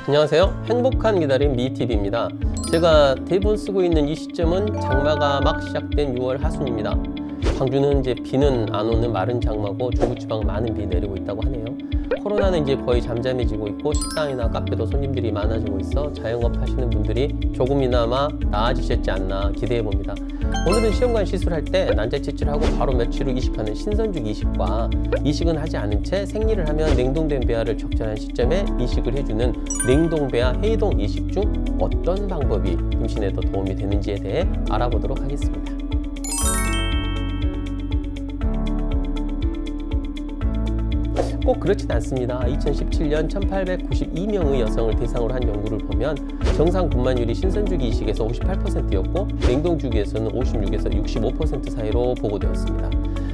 안녕하세요. 행복한 기다림 미TV입니다. 제가 대본 쓰고 있는 이 시점은 장마가 막 시작된 6월 하순입니다. 광주는 이제 비는 안 오는 마른 장마고 중부지방은 많은 비 내리고 있다고 하네요. 코로나는 이제 거의 잠잠해지고 있고 식당이나 카페도 손님들이 많아지고 있어 자영업 하시는 분들이 조금이나마 나아지셨지 않나 기대해 봅니다. 오늘은 시험관 시술할 때 난자채취를 하고 바로 며칠 후 이식하는 신선주기 이식과 이식은 하지 않은 채 생리를 하면 냉동된 배아를 적절한 시점에 이식을 해주는 냉동배아 해이동 이식 중 어떤 방법이 임신에 더 도움이 되는지에 대해 알아보도록 하겠습니다. 꼭 그렇진 않습니다. 2017년 1892명의 여성을 대상으로 한 연구를 보면 정상 분만율이 신선주기 이식에서 58%였고 냉동주기에서는 56에서 65% 사이로 보고되었습니다.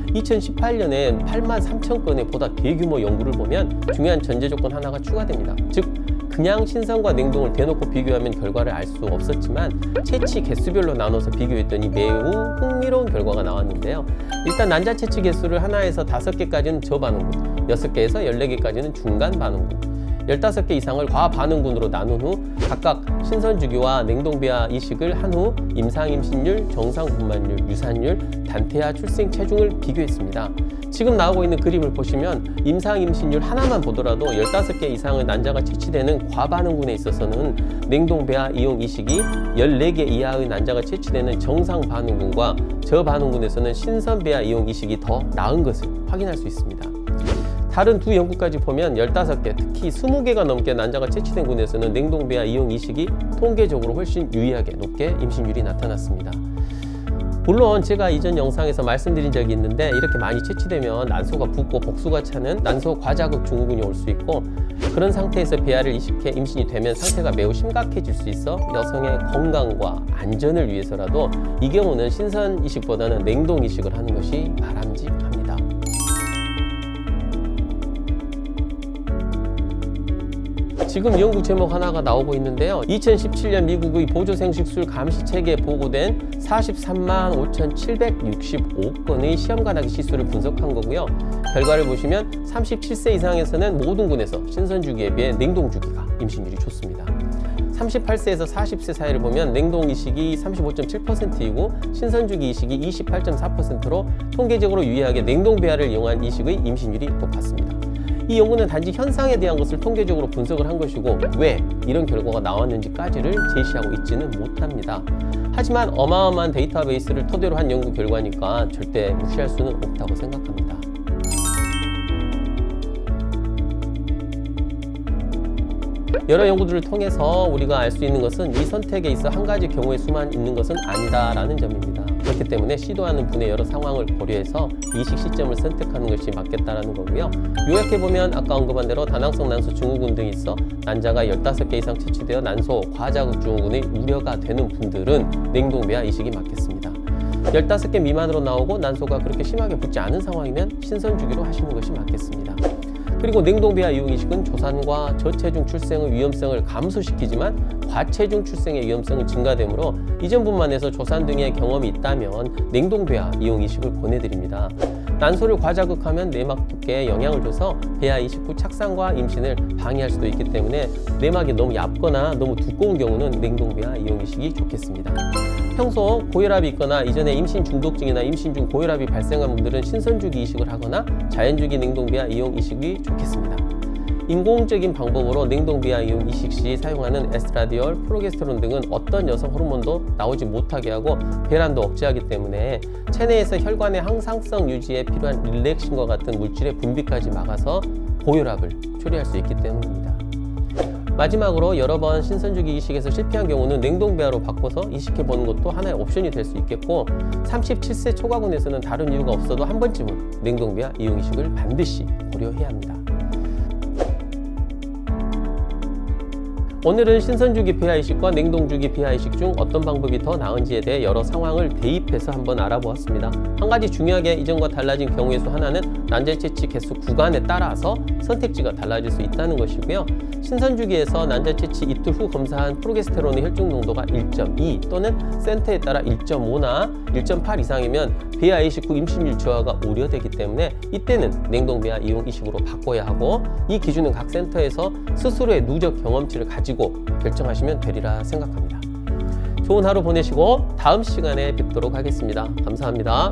2018년에 83,000건의 보다 대규모 연구를 보면 중요한 전제 조건 하나가 추가됩니다. 즉 그냥 신선과 냉동을 대놓고 비교하면 결과를 알 수 없었지만 채취 개수별로 나눠서 비교했더니 매우 흥미로운 결과가 나왔는데요. 일단 난자 채취 개수를 하나에서 5개까지는 저반응군, 6개에서 14개까지는 중간 반응군, 15개 이상을 과반응군으로 나눈 후 각각 신선주기와 냉동배아 이식을 한 후 임상임신율, 정상분만율, 유산율, 단태아 출생 체중을 비교했습니다. 지금 나오고 있는 그림을 보시면 임상임신율 하나만 보더라도 15개 이상의 난자가 채취되는 과반응군에 있어서는 냉동배아 이용 이식이 14개 이하의 난자가 채취되는 정상반응군과 저반응군에서는 신선배아 이용 이식이 더 나은 것을 확인할 수 있습니다. 다른 두 연구까지 보면 15개, 특히 20개가 넘게 난자가 채취된 군에서는 냉동배아 이용 이식이 통계적으로 훨씬 유의하게 높게 임신율이 나타났습니다. 물론 제가 이전 영상에서 말씀드린 적이 있는데 이렇게 많이 채취되면 난소가 붓고 복수가 차는 난소 과자극 증후군이 올 수 있고 그런 상태에서 배아를 이식해 임신이 되면 상태가 매우 심각해질 수 있어 여성의 건강과 안전을 위해서라도 이 경우는 신선 이식보다는 냉동 이식을 하는 것이 바람직합니다. 지금 연구 제목 하나가 나오고 있는데요. 2017년 미국의 보조생식술 감시체계에 보고된 43만 5,765건의 시험관하기 시술을 분석한 거고요. 결과를 보시면 37세 이상에서는 모든 군에서 신선주기에 비해 냉동주기가 임신율이 좋습니다. 38세에서 40세 사이를 보면 냉동 이식이 35.7%이고 신선주기 이식이 28.4%로 통계적으로 유의하게 냉동배아를 이용한 이식의 임신율이 높았습니다. 이 연구는 단지 현상에 대한 것을 통계적으로 분석을 한 것이고 왜 이런 결과가 나왔는지까지를 제시하고 있지는 못합니다. 하지만 어마어마한 데이터베이스를 토대로 한 연구 결과니까 절대 무시할 수는 없다고 생각합니다. 여러 연구들을 통해서 우리가 알 수 있는 것은 이 선택에 있어 한 가지 경우의 수만 있는 것은 아니다라는 점입니다. 그렇기 때문에 시도하는 분의 여러 상황을 고려해서 이식 시점을 선택하는 것이 맞겠다라는 거고요. 요약해보면 아까 언급한 대로 다낭성 난소 증후군 등이 있어 난자가 15개 이상 채취되어 난소 과자극 증후군의 우려가 되는 분들은 냉동배아 이식이 맞겠습니다. 15개 미만으로 나오고 난소가 그렇게 심하게 붓지 않은 상황이면 신선주기로 하시는 것이 맞겠습니다. 그리고 냉동배아 이용 이식은 조산과 저체중 출생의 위험성을 감소시키지만 과체중 출생의 위험성이 증가되므로 이전분만 해서 조산 등의 경험이 있다면 냉동배아 이용 이식을 권해드립니다. 난소를 과자극하면 내막 두께에 영향을 줘서 배아 이식 후 착상과 임신을 방해할 수도 있기 때문에 내막이 너무 얇거나 너무 두꺼운 경우는 냉동배아 이용 이식이 좋겠습니다. 평소 고혈압이 있거나 이전에 임신 중독증이나 임신 중 고혈압이 발생한 분들은 신선주기 이식을 하거나 자연주기 냉동배아 이용 이식이 좋겠습니다. 인공적인 방법으로 냉동배아 이용 이식 시 사용하는 에스트라디올, 프로게스테론 등은 어떤 여성 호르몬도 나오지 못하게 하고 배란도 억제하기 때문에 체내에서 혈관의 항상성 유지에 필요한 릴렉신과 같은 물질의 분비까지 막아서 고혈압을 초래할 수 있기 때문입니다. 마지막으로 여러 번 신선주기 이식에서 실패한 경우는 냉동배아로 바꿔서 이식해보는 것도 하나의 옵션이 될 수 있겠고 37세 초과군에서는 다른 이유가 없어도 한 번쯤은 냉동배아 이용 이식을 반드시 고려해야 합니다. 오늘은 신선주기 비하이식과 냉동주기 비하이식 중 어떤 방법이 더 나은지에 대해 여러 상황을 대입해서 한번 알아보았습니다. 한 가지 중요하게 이전과 달라진 경우의 수 하나는 난자 채취 개수 구간에 따라서 선택지가 달라질 수 있다는 것이고요. 신선주기에서 난자 채취 이틀 후 검사한 프로게스테론의 혈중 농도가 1.2 또는 센터에 따라 1.5나 1.8 이상이면 비하이식 후 임신율 저하가 우려되기 때문에 이때는 냉동 비하 이용 이식으로 바꿔야 하고, 이 기준은 각 센터에서 스스로의 누적 경험치를 가지고 결정하시면 되리라 생각합니다. 좋은 하루 보내시고 다음 시간에 뵙도록 하겠습니다. 감사합니다.